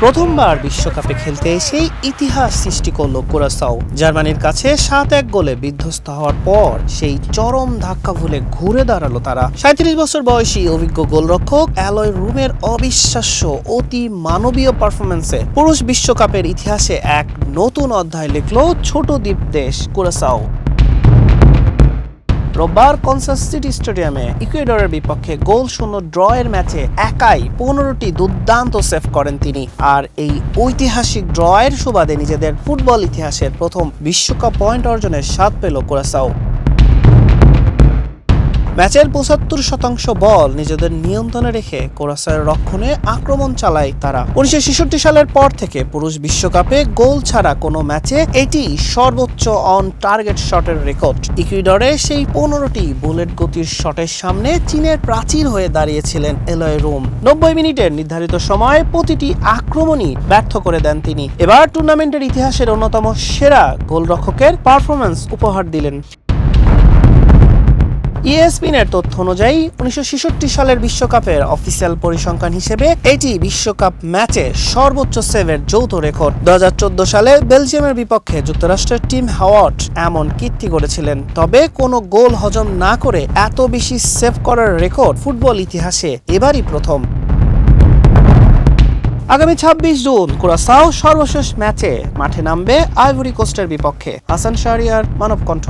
প্রথমবার বিশ্বকাপে খেলতে এসেই ইতিহাস সৃষ্টি করল কুরাসাও। জার্মানির কাছে 7-1 গোলে বিধ্বস্ত হওয়ার পর সেই চরম ধাক্কা ভুলে ঘুরে দাঁড়ালো তারা। 37 বছর বয়সী অভিজ্ঞ গোলরক্ষক অ্যালয় রুমের অবিশ্বাস্য অতি মানবীয় পারফরম্যান্সে পুরুষ বিশ্বকাপের ইতিহাসে এক নতুন অধ্যায় লিখল ছোট দ্বীপ দেশ কুরাসাও। রোববার কনসাস সিটি স্টেডিয়ামে ইকুয়েডরের বিপক্ষে গোলশূন্য ড্রয়ের ম্যাচে একাই 15টি দুর্দান্ত সেভ করেন তিনি। আর এই ঐতিহাসিক ড্রয়ের সুবাদে নিজেদের ফুটবল ইতিহাসের প্রথম বিশ্বকাপ পয়েন্ট অর্জনের স্বাদ পেল কুরাসাও। ম্যাচের 75% বল নিজেদের নিয়ন্ত্রণে রেখে কুরাসাওয়ের রক্ষণে আক্রমণ চালায় তারা। 1966 সালের পর থেকে পুরুষ বিশ্বকাপে গোল ছাড়া কোনো ম্যাচে এটি সর্বোচ্চ অন টার্গেট শটের রেকর্ড। ইকুয়েডরে সেই 15টি বুলেট গতির শটের সামনে চীনের প্রাচীর হয়ে দাঁড়িয়েছিলেন অ্যালয় রুম। 90 মিনিটের নির্ধারিত সময়ে প্রতিটি আক্রমণই ব্যর্থ করে দেন তিনি। এবার টুর্নামেন্টের ইতিহাসের অন্যতম সেরা গোলরক্ষকের পারফরম্যান্স উপহার দিলেন। ESPN-এর তথ্য অনুযায়ী 1966 সালের বিশ্বকাপের অফিসিয়াল পরিসংখ্যান হিসেবে এটি বিশ্বকাপ ম্যাচে সর্বোচ্চ সেভের যৌথ রেকর্ড। 2014 সালে বেলজিয়ামের বিপক্ষে যুক্তরাষ্ট্রের টিম হাওয়ার্ড এমন কীর্তি করেছিলেন। তবে কোনো গোল হজম না করে এত বেশি সেভ করার রেকর্ড ফুটবল ইতিহাসে এবারই প্রথম। আগামী 26 জুন কুরাসাও সর্বশেষ ম্যাচে মাঠে নামবে আইভরি কোস্টের বিপক্ষে। হাসান শাহরিয়ার, মানব কণ্ঠ।